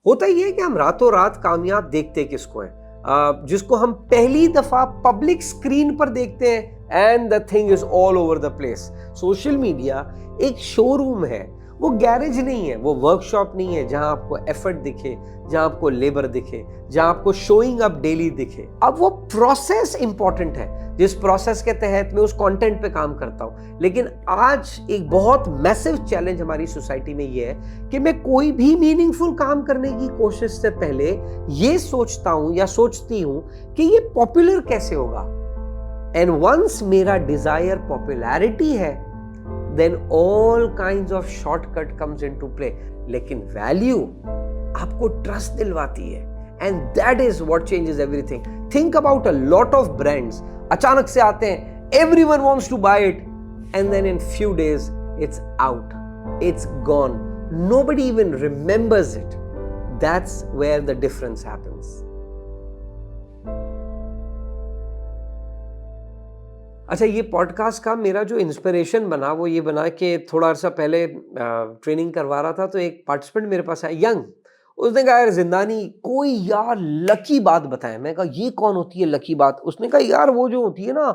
होता ही है कि हम रातों रात कामयाब देखते किसको हैं, जिसको हम पहली दफा पब्लिक स्क्रीन पर देखते हैं and the thing is all over the place. Social media एक शोरूम है, वो गैरेज नहीं है, वो वर्कशॉप नहीं है जहां आपको एफर्ट दिखे, जहां आपको लेबर दिखे, जहां आपको शोइंग अप डेली दिखे। अब वो प्रोसेस इंपॉर्टेंट है, जिस प्रोसेस के तहत मैं उस कंटेंट पे काम करता हूं। लेकिन आज एक बहुत मैसिव चैलेंज हमारी सोसाइटी में ये है कि मैं कोई भी मीनिंगफुल काम करने की कोशिश से पहले ये सोचता हूं या सोचती हूं कि ये पॉपुलर कैसे होगा। एंड वंस मेरा डिजायर पॉपुलैरिटी है, then all kinds of shortcut comes into play। लेकिन वैल्यू आपको ट्रस्ट दिलवाती है, and that is what changes everything। Think about a lot of brands, अचानक से आते हैं, everyone wants to buy it, and then in few days it's out, it's gone, nobody even remembers it। That's where the difference happens। अच्छा, ये podcast का मेरा जो inspiration बना वो ये बना कि थोड़ा अर्सा पहले ट्रेनिंग करवा रहा था, तो एक पार्टिसिपेंट मेरे पास आया यंग। उसने कहा यार जिंदानी कोई यार लकी बात बताए। मैं कहा ये कौन होती है लकी बात? उसने कहा यार वो जो होती है ना,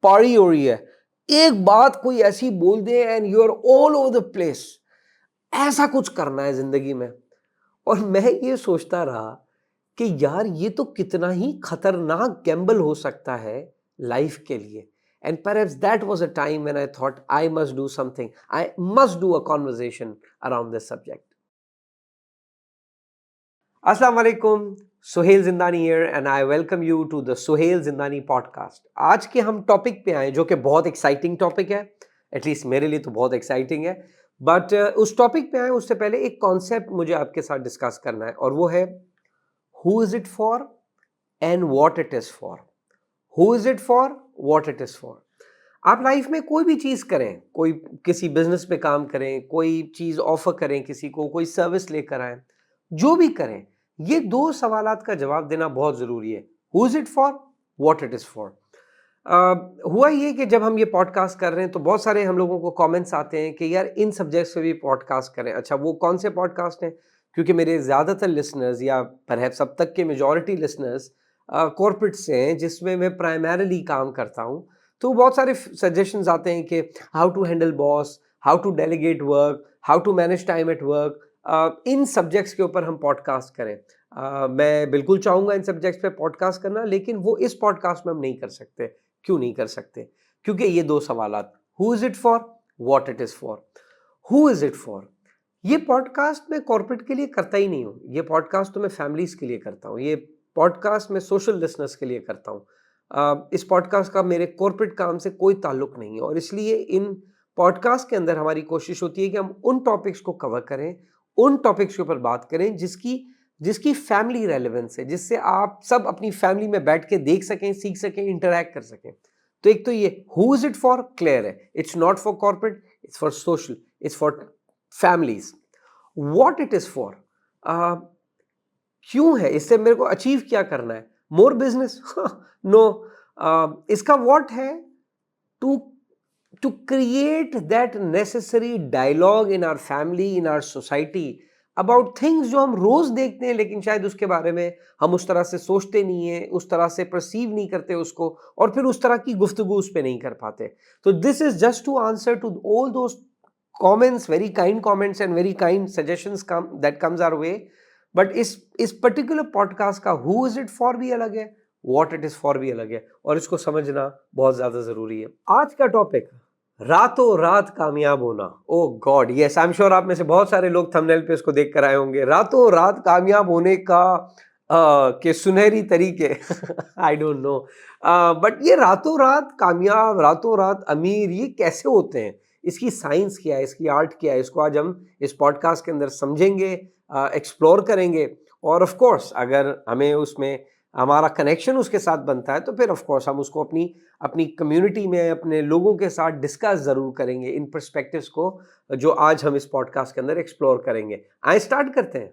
पारी हो रही है, एक बात कोई ऐसी बोल दे and you are all over the place. ऐसा कुछ करना है जिंदगी में। और मैं ये सोचता रहा कि यार ये तो कितना ही खतरनाक गैम्बल हो सकता है लाइफ के लिए। And perhaps that was a time when I thought I must do something. I must do a conversation around this subject. Assalamu alaikum, Suhail Zindani here and I welcome you to the Suhail Zindani podcast. आज के हम topic पे आए जो कि बहुत exciting topic है, at least मेरे लिए तो बहुत एक्साइटिंग है। बट उस टॉपिक पे आए उससे पहले एक कॉन्सेप्ट मुझे आपके साथ डिस्कस करना है, और वो है who is it for and what it is for। Who is it for? What it is for। आप लाइफ में कोई भी चीज करें, कोई किसी बिजनेस पे काम करें, कोई चीज ऑफर करें किसी को, कोई सर्विस लेकर आए, जो भी करें, ये दो सवालात का जवाब देना बहुत जरूरी है। Who is it for? What it is for। हुआ ये कि जब हम ये पॉडकास्ट कर रहे हैं तो बहुत सारे हम लोगों को कमेंट्स आते हैं कि यार इन सब्जेक्ट्स पे भी पॉडकास्ट करें। अच्छा, वो कौन से पॉडकास्ट हैं? क्योंकि मेरे ज़्यादातर लिसनर्स या परहैप्स अब तक के मेजॉरिटी लिसनर्स कॉर्पोरेट से हैं, जिसमें मैं प्राइमरीली काम करता हूँ। तो बहुत सारे सजेशंस आते हैं कि how to handle boss, how to delegate work, how to manage time at work, इन सब्जेक्ट्स के ऊपर हम पॉडकास्ट करें। मैं बिल्कुल चाहूँगा इन सब्जेक्ट्स पे पॉडकास्ट करना, लेकिन वो इस पॉडकास्ट में हम नहीं कर सकते। क्यों नहीं कर सकते? क्योंकि ये दो सवालात, who is it for, what it is for. Who is it for, ये पॉडकास्ट मैं कॉर्पोरेट के लिए करता ही नहीं हूँ। ये पॉडकास्ट तो मैं फैमिलीज़ के लिए करता हूँ। ये पॉडकास्ट मैं सोशल लिसनर्स के लिए करता हूँ। इस पॉडकास्ट का मेरे कॉर्पोरेट काम से कोई ताल्लुक नहीं है, और इसलिए इन पॉडकास्ट के अंदर हमारी कोशिश होती है कि हम उन टॉपिक्स को कवर करें, उन टॉपिक्स के ऊपर बात करें जिसकी फैमिली रेलेवेंस है, जिससे आप सब अपनी फैमिली में बैठ के देख सकें, सीख सकें, इंटरैक्ट कर सकें। तो एक तो ये who is it for clear है, it's not for corporate, it's for social, it's for families. What it is for, क्यों है, इससे मेरे को अचीव क्या करना है? More business? नो। इसका व्हाट है to create that necessary dialogue in our family, in our society about things जो हम रोज देखते हैं, लेकिन शायद उसके बारे में हम उस तरह से सोचते नहीं है, उस तरह से परसीव नहीं करते उसको, और फिर उस तरह की गुफ्तगू उस पर नहीं कर पाते। तो this is just to answer to all those comments, very kind comments and very kind suggestions that comes our way। But इस पर्टिकुलर पॉडकास्ट का हु इज इट फॉर भी अलग है, व्हाट इट इज फॉर भी अलग है, और इसको समझना बहुत ज्यादा जरूरी है। आज का टॉपिक, रातों रात कामयाब होना। Oh god, yes, I am sure आप में से बहुत सारे लोग थंबनेल पे इसको देख कर आए होंगे। रातों रात कामयाब होने का के सुनहरी तरीके आई डोंट नो, बट ये रातों रात कामयाब, रातों रात अमीर, ये कैसे होते हैं? इसकी साइंस क्या है, इसकी आर्ट क्या है, इसको आज हम इस पॉडकास्ट के अंदर समझेंगे, एक्सप्लोर करेंगे। और ऑफ कोर्स अगर हमें उसमें हमारा कनेक्शन उसके साथ बनता है तो फिर ऑफ कोर्स हम उसको अपनी कम्युनिटी में, अपने लोगों के साथ डिस्कस जरूर करेंगे इन पर्सपेक्टिव्स को, जो आज हम इस पॉडकास्ट के अंदर एक्सप्लोर करेंगे। आइए स्टार्ट करते हैं।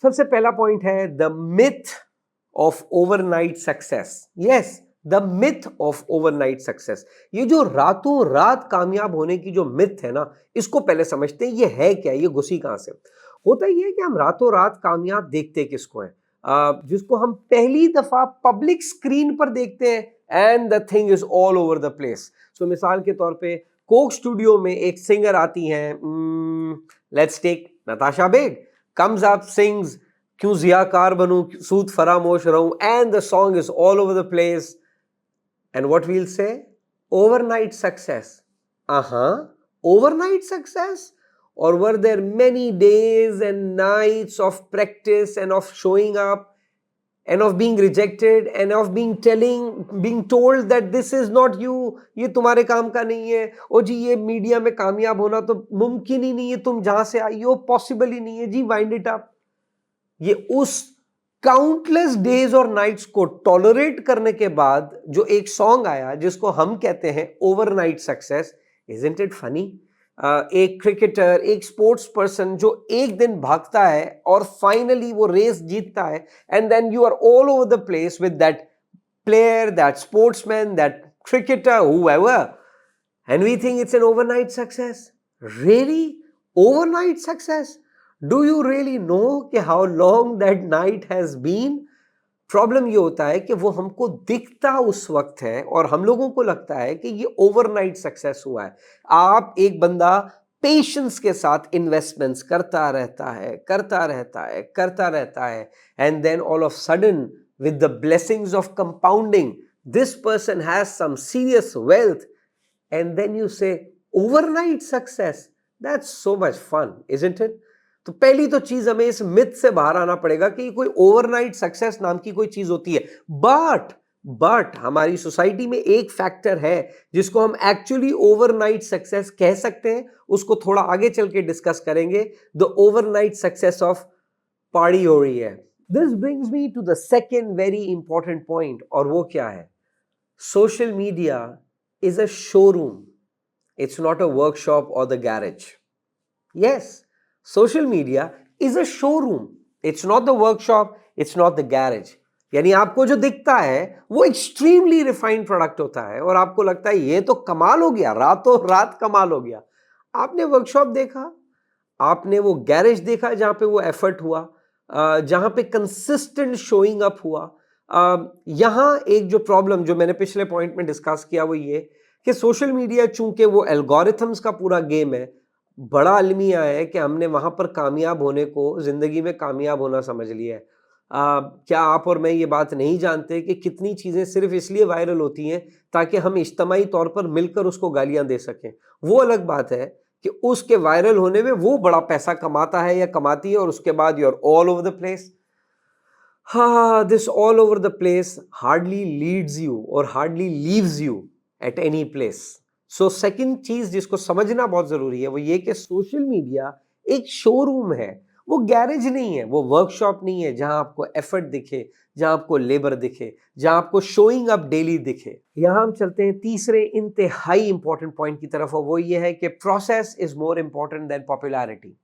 सबसे पहला पॉइंट है the myth of overnight success. Yes, the myth of overnight success. ये जो रातों रात कामयाब होने की जो मिथ है ना, इसको पहले समझते हैं, ये है क्या, ये घुसी कहां से? होता ही है कि हम रातों रात कामयाब देखते किसको है, जिसको हम पहली दफा पब्लिक स्क्रीन पर देखते हैं and the thing is all over the place. So मिसाल के तौर पे कोक स्टूडियो में एक सिंगर आती हैं, let's take Natasha Baig, comes up sings क्यों जियाकार बनूं सूद फरामोश रहूं, and the song is all over the place, and what we'll say overnight success. Overnight success? Or were there many days and nights of practice and of showing up and of being rejected and of being told that this is not you, ये तुम्हारे काम का नहीं है, ओ जी ये media में कामयाब होना तो मुमकिन ही नहीं है, तुम जहां से आई हो पॉसिबल ही नहीं है जी, वाइंड इट अप। ये उस काउंटलेस डेज और नाइट्स को टॉलरेट करने के बाद जो एक सॉन्ग आया जिसको हम कहते हैं overnight success, isn't it funny? एक क्रिकेटर, एक स्पोर्ट्स पर्सन जो एक दिन भागता है और फाइनली वो रेस जीतता है, and then you are all over the place with that player, that sportsman, that cricketer, whoever, and we think it's an overnight success. Really? Overnight success? Do you really know कि how long that night has been? Problem ये होता है कि वो हमको दिखता उस वक्त है और हम लोगों को लगता है कि ये ओवरनाइट सक्सेस हुआ है। आप एक बंदा पेशेंस के साथ इन्वेस्टमेंट्स करता रहता है and then all of sudden with the blessings of compounding, this person has some serious wealth, and then you say overnight success. That's so much fun, isn't it? तो पहली तो चीज हमें इस मिथ से बाहर आना पड़ेगा कि कोई ओवरनाइट सक्सेस नाम की कोई चीज होती है। बट हमारी सोसाइटी में एक फैक्टर है जिसको हम एक्चुअली ओवरनाइट सक्सेस कह सकते हैं, उसको थोड़ा आगे चल के डिस्कस करेंगे, the overnight success of party हो रही है। This brings me to the second very important point, और वो क्या है? Social media is a showroom. It's not a workshop or the garage. Yes, social media is a showroom. It's not the workshop, it's not the garage. यानी आपको जो दिखता है वो एक्सट्रीमली रिफाइंड प्रोडक्ट होता है और आपको लगता है ये तो कमाल हो गया, रातों रात कमाल हो गया। आपने वर्कशॉप देखा, आपने वो गैरेज देखा जहां पे वो एफर्ट हुआ, जहां पे कंसिस्टेंट शोइंग अप हुआ। यहां एक जो प्रॉब्लम जो मैंने पिछले पॉइंट में डिस्कस किया वो ये कि सोशल मीडिया चूंकि वो एल्गोरिथम्स का पूरा गेम है, बड़ा अलमिया है कि हमने वहां पर कामयाब होने को जिंदगी में कामयाब होना समझ लिया है। क्या आप और मैं ये बात नहीं जानते कि कितनी चीजें सिर्फ इसलिए वायरल होती हैं ताकि हम इज्तमाई तौर पर मिलकर उसको गालियां दे सकें। वो अलग बात है कि उसके वायरल होने में वो बड़ा पैसा कमाता है या कमाती है और उसके बाद you are all over the place. This all over the place hardly leads you और hardly leaves you at any place. So second चीज जिसको समझना बहुत जरूरी है वो ये कि सोशल मीडिया एक शोरूम है, वो गैरेज नहीं है, वो वर्कशॉप नहीं है जहां आपको एफर्ट दिखे, जहां आपको लेबर दिखे, जहां आपको शोइंग अप डेली दिखे। यहां हम चलते हैं तीसरे इंतहाई इंपॉर्टेंट पॉइंट की तरफ और वो ये है कि process is more important than popularity.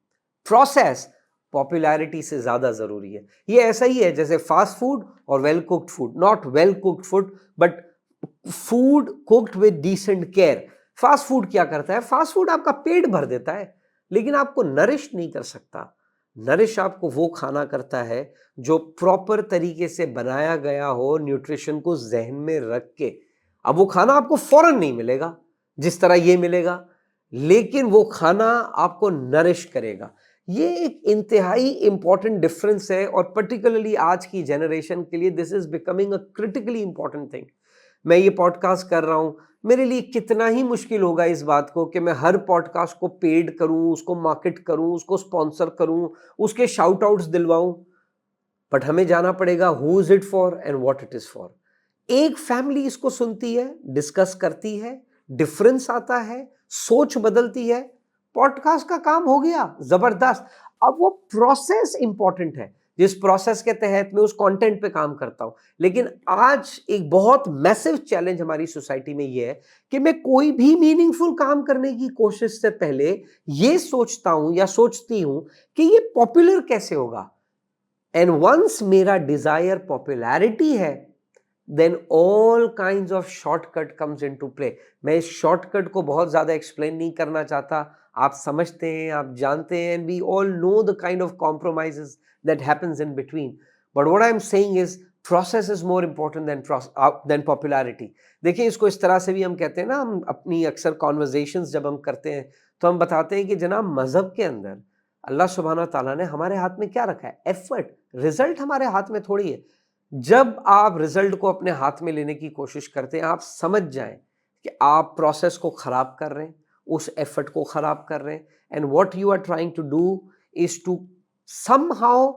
Process popularity से ज्यादा जरूरी है। ये ऐसा ही है जैसे फास्ट फूड और well cooked food, not well cooked food but food cooked with decent care. Fast food क्या करता है? फास्ट फूड आपका पेट भर देता है लेकिन आपको नरिश नहीं कर सकता। नरिश आपको वो खाना करता है जो प्रॉपर तरीके से बनाया गया हो, न्यूट्रिशन को जहन में रख के। अब वो खाना आपको फौरन नहीं मिलेगा जिस तरह ये मिलेगा, लेकिन वो खाना आपको नरिश करेगा। ये एक इंतहाई इंपॉर्टेंट डिफरेंस है और पर्टिकुलरली आज की जनरेशन के लिए this is becoming a critically important thing. मैं ये पॉडकास्ट कर रहा हूं, मेरे लिए कितना ही मुश्किल होगा इस बात को कि मैं हर पॉडकास्ट को पेड करूं, उसको मार्केट करूं, उसको स्पॉन्सर करूं, उसके शाउट आउट्स दिलवाऊं, बट हमें जाना पड़ेगा who is it for and what it is for. एक फैमिली इसको सुनती है, डिस्कस करती है, डिफरेंस आता है, सोच बदलती है, पॉडकास्ट का काम हो गया, जबरदस्त। अब वो प्रोसेस इंपॉर्टेंट है जिस प्रोसेस के तहत मैं उस कंटेंट पे काम करता हूं। लेकिन आज एक बहुत मैसिव चैलेंज हमारी सोसाइटी में ये है कि मैं कोई भी मीनिंगफुल काम करने की कोशिश से पहले ये सोचता हूं या सोचती हूं कि ये पॉपुलर कैसे होगा। एंड वंस मेरा डिजायर पॉपुलैरिटी है then all kinds of shortcut comes into play. मैं इस शॉर्टकट को बहुत ज्यादा एक्सप्लेन नहीं करना चाहता, आप समझते हैं, आप जानते हैं, and we all know the kind of compromises that happens in between. But what I am saying is process is more important than popularity. देखिए, इसको इस तरह से भी हम कहते हैं ना, हम अपनी अक्सर कॉन्वर्जेशंस जब हम करते हैं तो हम बताते हैं कि जनाब मजहब के अंदर अल्लाह सुब्हाना ताला ने हमारे हाथ में क्या रखा है? एफर्ट. रिजल्ट हमारे हाथ में थोड़ी है. जब आप रिजल्ट को अपने हाथ में लेने की कोशिश करते हैं, आप समझ जाएं कि आप प्रोसेस को खराब कर रहे हैं, उस एफर्ट को खराब कर रहे हैं. And what you are trying to do is to somehow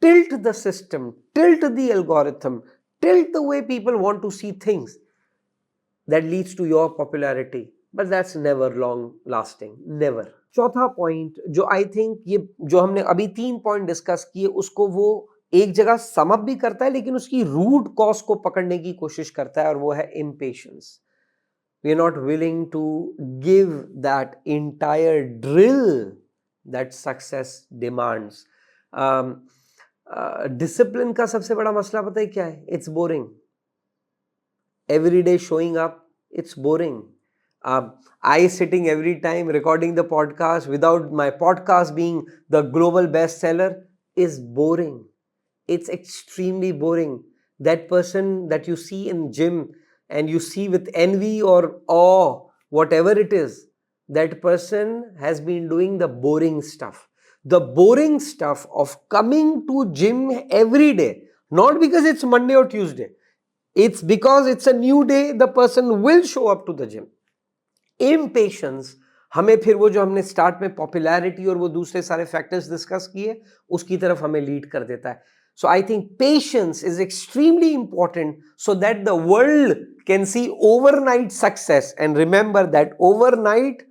tilt the system, tilt the algorithm, tilt the way people want to see things. That leads to your popularity, but that's never long lasting, never. चौथा point जो I think, ये जो हमने अभी 3 point discuss किए, उसको वो एक जगह सम अप भी करता है, लेकिन उसकी रूट कॉज को पकड़ने की कोशिश करता है, और वो है impatience. We are not willing to give that entire drill that success demands. Discipline का सबसे बड़ा मसला पता है क्या है? It's boring. Every day showing up, it's boring. I sitting every time recording the podcast without my podcast being the global bestseller is boring. It's extremely boring. That person that you see in gym and you see with envy or awe, whatever it is, that person has been doing the boring stuff. The boring stuff of coming to gym every day, not because it's Monday or Tuesday, it's because it's a new day. The person will show up to the gym. Impatience हमें फिर वो जो हमने start में popularity और वो दूसरे सारे फैक्टर्स डिस्कस किए, उसकी तरफ हमें लीड कर देता है. So I think patience is extremely important so that the world can see overnight success, and remember that overnight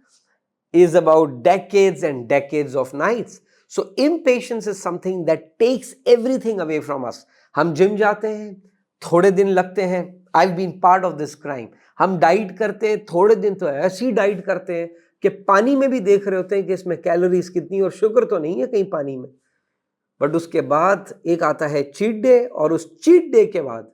is about decades and decades of nights. So impatience is something that takes everything away from us. हम gym जाते हैं, थोड़े दिन लगते हैं. I've been part of this crime. हम diet करते हैं, थोड़े दिन तो ऐसी डाइट करते हैं कि पानी में भी देख रहे होते हैं कि इसमें कैलोरीज कितनी, और शुगर तो नहीं है कहीं पानी में. बट उसके बाद एक आता है चीट डे, और उस चीट डे के बाद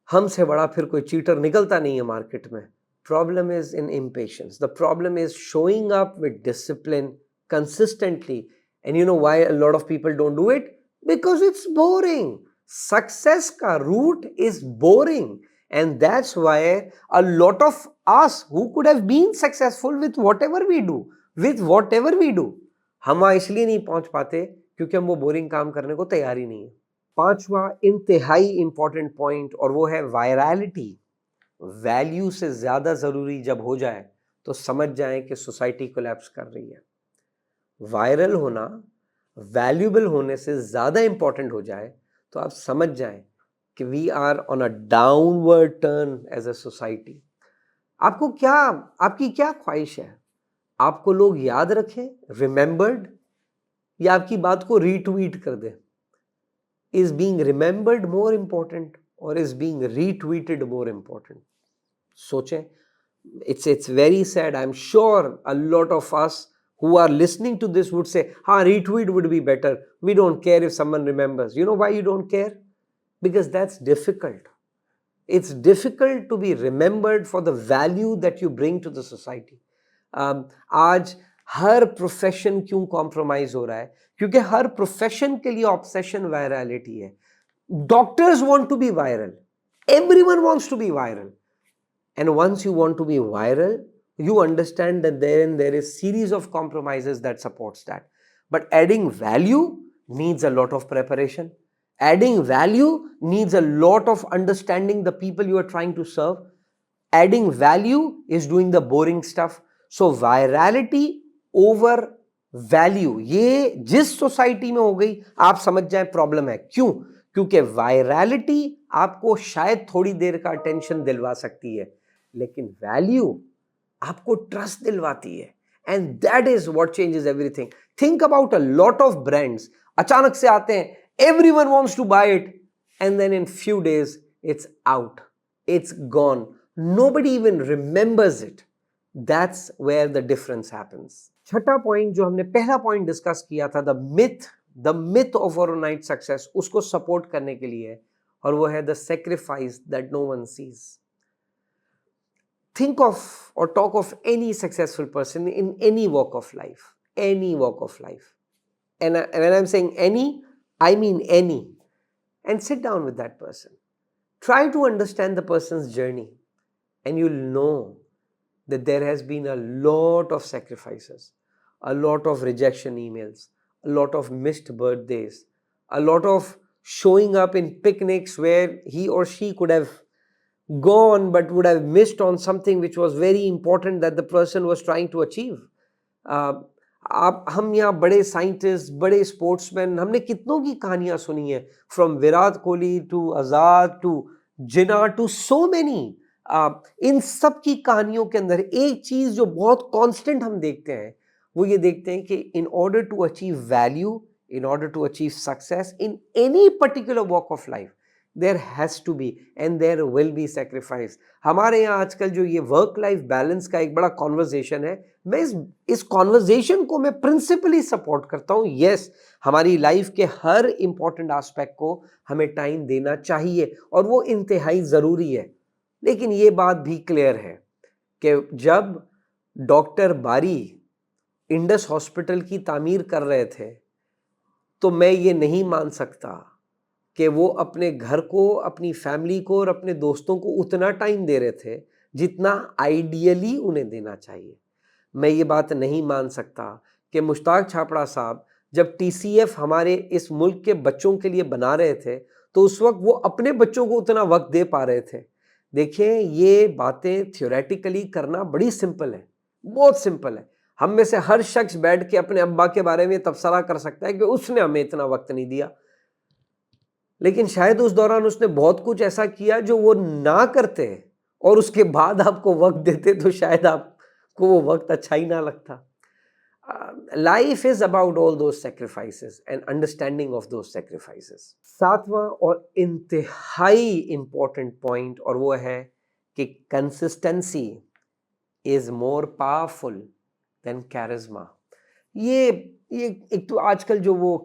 हमसे बड़ा फिर कोई चीटर निकलता नहीं है मार्केट में. Problem is in impatience. The problem is showing up with discipline consistently. And you know why a lot of people don't do it? Because it's boring. Success ka route is boring. And that's why a lot of us who could have been successful with whatever we do, हम इसलिए नहीं पहुंच पाते क्योंकि हम वो boring काम करने को तैयार ही नहीं है. पांचवा इंतहाई इंपॉर्टेंट पॉइंट, और वो है वायरलिटी. वैल्यू से ज्यादा जरूरी जब हो जाए तो समझ जाएं कि सोसाइटी कोलैप्स कर रही है. वायरल होना वैल्यूबल होने से ज्यादा इंपॉर्टेंट हो जाए तो आप समझ जाएं कि we are on a downward turn as a society. आपकी क्या ख्वाहिश है? आपको लोग याद रखें, रिमेंबर्ड, या आपकी बात को रीट्वीट कर दें? Is being remembered more important और is being retweeted more important? सोचें. It's very sad. I'm sure a lot of us who are listening to this would say, retweet would be better. We don't care if someone remembers. You know why you don't care? Because that's difficult. It's difficult to be remembered for the value that you bring to the society. आज हर profession क्यों compromise हो रहा है? क्योंकि हर profession के लिए obsession virality है. Doctors want to be viral. Everyone wants to be viral. And once you want to be viral, you understand that then there is series of compromises that supports that. But adding value needs a lot of preparation. Adding value needs a lot of understanding the people you are trying to serve. Adding value is doing the boring stuff. So virality over value, ये जिस society में हो गई, आप समझ जाए problem है. क्यों? क्योंकि वायरलिटी आपको शायद थोड़ी देर का अटेंशन दिलवा सकती है, लेकिन वैल्यू आपको ट्रस्ट दिलवाती है. And that is what changes everything. Think about a lot of brands अचानक से आते हैं, everyone wants to buy it, and then in few days it's out, it's gone, nobody even remembers it. That's where the difference happens. छठा point जो हमने पहला point discuss किया था, the myth of overnight success, उसको support करने के लिए, और वो है the sacrifice that no one seize. think of or talk of any successful person in any walk of life, any walk of life. And when I'm saying any, I mean any. And sit down with that person. Try to understand the person's journey, and you'll know that there has been a lot of sacrifices, a lot of rejection emails, a lot of missed birthdays, a lot of showing up in picnics where he or she could have gone but would have missed on something which was very important that the person was trying to achieve. आप हम यहाँ बड़े scientist, बड़े sportsman, हमने कितनों की कहानियां सुनी है, from Virat Kohli to Azad to Jinnah to so many. इन सब की कहानियों के अंदर एक चीज जो बहुत कांस्टेंट हम देखते हैं, वो ये देखते हैं कि in order to achieve value, in order to achieve success in any particular walk of life, there has to be and there will be sacrifice. हमारे यहाँ आजकल जो ये वर्क लाइफ बैलेंस का एक बड़ा कॉन्वर्जेशन है, मैं इस कॉन्वर्जेशन को मैं प्रिंसिपली सपोर्ट करता हूँ. यस, हमारी लाइफ के हर इंपॉर्टेंट एस्पेक्ट को हमें टाइम देना चाहिए और वो इंतहाई ज़रूरी है. लेकिन ये बात भी क्लियर है कि जब डॉक्टर बारी इंडस हॉस्पिटल की तामीर कर रहे थे, तो मैं ये नहीं मान सकता कि वो अपने घर को, अपनी फैमिली को और अपने दोस्तों को उतना टाइम दे रहे थे जितना आइडियली उन्हें देना चाहिए. मैं ये बात नहीं मान सकता कि मुश्ताक छापड़ा साहब जब TCF हमारे इस मुल्क के बच्चों के लिए बना रहे थे, तो उस वक्त वो अपने बच्चों को उतना वक्त दे पा रहे थे. देखिए, ये बातें थियोरेटिकली करना बड़ी सिंपल है, बहुत सिंपल है. हम में से हर शख्स बैठ के अपने अब्बा के बारे में तबसरा कर सकता है कि उसने हमें इतना वक्त नहीं दिया, लेकिन शायद उस दौरान उसने बहुत कुछ ऐसा किया जो वो ना करते और उसके बाद आपको वक्त देते, तो शायद आपको वो वक्त अच्छा ही ना लगता. Life is about all those sacrifices and understanding of those sacrifices. सातवां और इंतहाई इंपॉर्टेंट पॉइंट, और वो है कि consistency is more powerful than charisma. ये एक तो आजकल जो वो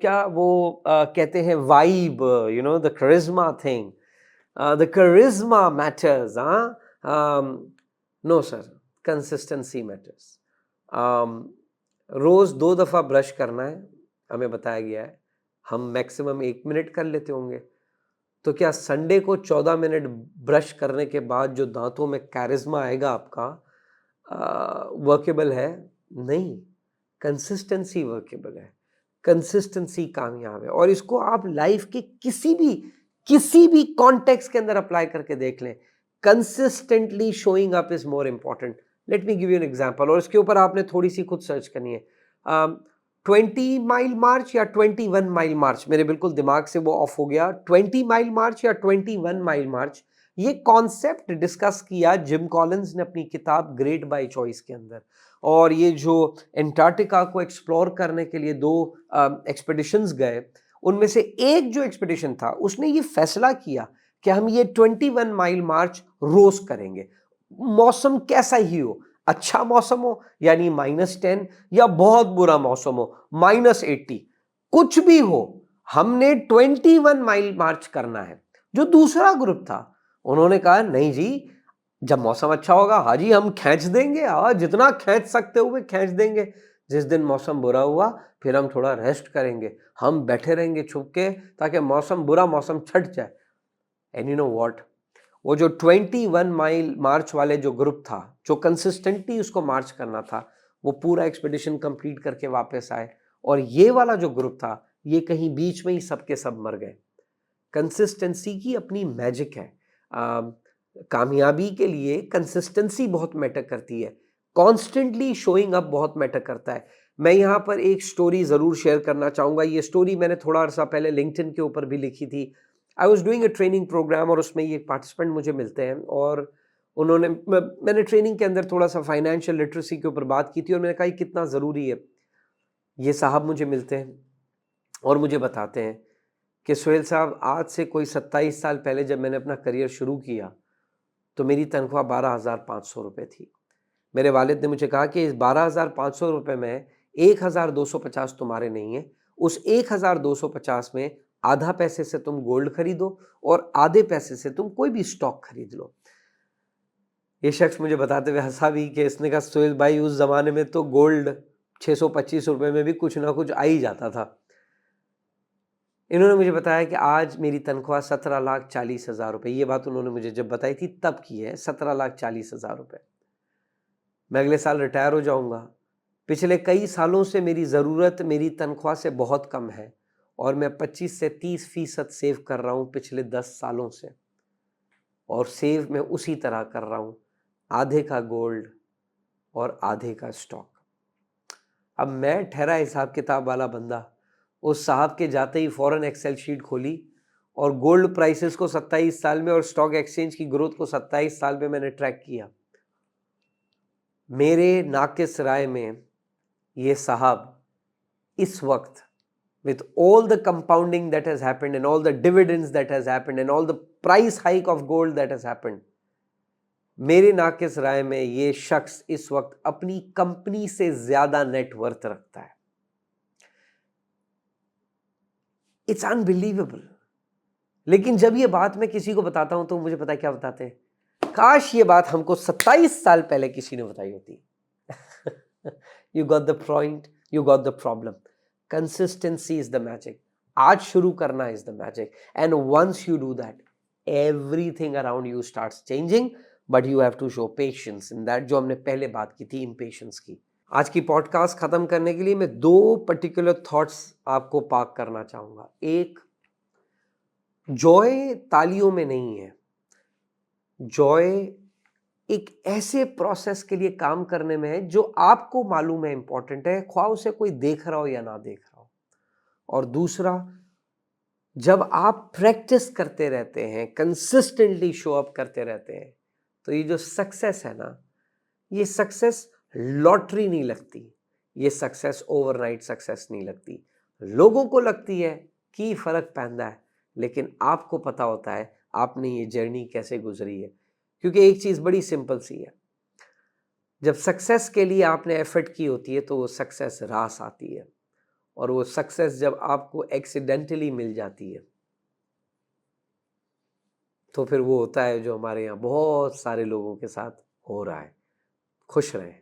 कहते हैं vibe, you know, the charisma thing, the charisma matters. No sir, consistency matters. रोज 2 दफा ब्रश करना है, हमें बताया गया है. हम मैक्सिमम 1 मिनट कर लेते होंगे, तो क्या संडे को 14 मिनट ब्रश करने के बाद जो दांतों में कैरिज्मा आएगा आपका, वर्केबल है? नहीं. कंसिस्टेंसी वर्केबल है, कंसिस्टेंसी कामयाब है, और इसको आप लाइफ के किसी भी कॉन्टेक्स्ट के अंदर अप्लाई करके देख लें. Consistently showing up is more important. Let me give you an example, और इसके ऊपर आपने थोड़ी सी खुद सर्च करनी है. 20 माइल मार्च या 21 माइल मार्च, मेरे बिल्कुल दिमाग से वो ऑफ हो गया. 20 माइल मार्च या 21 माइल मार्च, ये कॉन्सेप्ट डिस्कस किया जिम कॉलिंस ने अपनी किताब ग्रेट बाय चॉइस के अंदर. और ये जो एंटार्क्टिका को एक्सप्लोर करने के लिए 2 एक्सपेडिशंस गए, उनमें से एक जो एक्सपेडिशन था उसने ये फैसला किया कि हम ये 21 माइल मार्च रोज करेंगे, मौसम कैसा ही हो. अच्छा मौसम हो यानी -10, या बहुत बुरा मौसम हो -80, कुछ भी हो, हमने 21 माइल मार्च करना है. जो दूसरा ग्रुप था, उन्होंने कहा नहीं जी, जब मौसम अच्छा होगा, हाँ जी, हम खींच देंगे, हाँ, जितना खींच सकते हुए खींच देंगे. जिस दिन मौसम बुरा हुआ, फिर हम थोड़ा रेस्ट करेंगे, हम बैठे रहेंगे छुप के, ताकि बुरा मौसम छट जाए. एंड यू नो व्हाट, वो जो 21 माइल मार्च वाले जो ग्रुप था, जो कंसिस्टेंटली उसको मार्च करना था, वो पूरा एक्सपेडिशन कंप्लीट करके वापस आए. और ये वाला जो ग्रुप था, ये कहीं बीच में ही सबके सब मर गए. कंसिस्टेंसी की अपनी मैजिक है. कामयाबी के लिए कंसिस्टेंसी बहुत मैटर करती है, कॉन्स्टेंटली शोइंग अप बहुत मैटर करता है. मैं यहाँ पर एक स्टोरी ज़रूर शेयर करना चाहूँगा. ये स्टोरी मैंने थोड़ा अर्सा पहले लिंक्डइन के ऊपर भी लिखी थी. I was doing a training program, और उसमें ये पार्टिसिपेंट मुझे मिलते हैं, और मैंने ट्रेनिंग के अंदर थोड़ा सा फाइनेंशियल लिटरेसी के ऊपर बात की थी, और मैंने कहा कितना ज़रूरी है. ये साहब मुझे मिलते हैं और मुझे बताते हैं कि सुहेल साहब, आज से कोई 27 साल पहले जब मैंने अपना करियर शुरू किया, तो मेरी तनख्वाह 12,500 रुपये थी. मेरे वालिद ने मुझे कहा कि इस 12,500 रुपये में 1,250 तुम्हारे नहीं है, उस 1,250 में आधा पैसे से तुम गोल्ड खरीदो और आधे पैसे से तुम कोई भी स्टॉक खरीद लो. ये शख्स मुझे बताते हुए हंसा भी कि इसने कहा सुहेल भाई उस ज़माने में तो गोल्ड 625 रुपये में भी कुछ ना कुछ आ ही जाता था। इन्होंने मुझे बताया कि आज मेरी तनख्वाह 17,40,000 रुपये, ये बात उन्होंने मुझे जब बताई थी तब की है, 17,40,000 रुपये। मैं अगले साल रिटायर हो जाऊंगा। पिछले कई सालों से मेरी ज़रूरत मेरी तनख्वाह से बहुत कम है और मैं 25 से 30% सेव कर रहा हूँ पिछले 10 सालों से, और सेव मैं उसी तरह कर रहा हूँ, आधे का गोल्ड और आधे का स्टॉक। अब मैं ठहरा हिसाब किताब वाला बंदा उस साहब के जाते ही फौरन एक्सेल शीट खोली और गोल्ड प्राइसेस को 27 साल में और स्टॉक एक्सचेंज की ग्रोथ को 27 साल में मैंने ट्रैक किया। मेरे नाकिस राय में ये साहब इस वक्त, with all the compounding that has happened and all the dividends that has happened and all the price hike of gold that has happened, मेरे नाकिस राय में ये शख्स इस वक्त अपनी कंपनी से ज्यादा नेटवर्थ रखता है। It's unbelievable. लेकिन जब ये बात मैं किसी को बताता हूं तो मुझे पता है क्या बताते हैं, काश ये बात हमको 27 साल पहले किसी ने बताई होती। You got the point, you got the problem. Consistency is the magic. आज शुरू करना इज the magic, and once you do that everything around you starts changing, but you have to show patience in that, जो हमने पहले बात की थी इम्पेशेंस की। आज की पॉडकास्ट खत्म करने के लिए मैं 2 पर्टिकुलर थॉट्स आपको पार्क करना चाहूंगा। एक, जॉय तालियों में नहीं है। जॉय एक ऐसे प्रोसेस के लिए काम करने में है जो आपको मालूम है इंपॉर्टेंट है, ख्वाह उसे कोई देख रहा हो या ना देख रहा हो। और दूसरा, जब आप प्रैक्टिस करते रहते हैं, कंसिस्टेंटली शो अप करते रहते हैं, तो ये जो सक्सेस है ना, ये सक्सेस लॉटरी नहीं लगती, ये सक्सेस ओवरनाइट सक्सेस नहीं लगती। लोगों को लगती है कि फर्क पैंदा है, लेकिन आपको पता होता है आपने ये जर्नी कैसे गुजरी है। क्योंकि एक चीज बड़ी सिंपल सी है, जब सक्सेस के लिए आपने एफर्ट की होती है तो वो सक्सेस रास आती है, और वो सक्सेस जब आपको एक्सीडेंटली मिल जाती है तो फिर वो होता है जो हमारे यहाँ बहुत सारे लोगों के साथ हो रहा है। खुश रहें।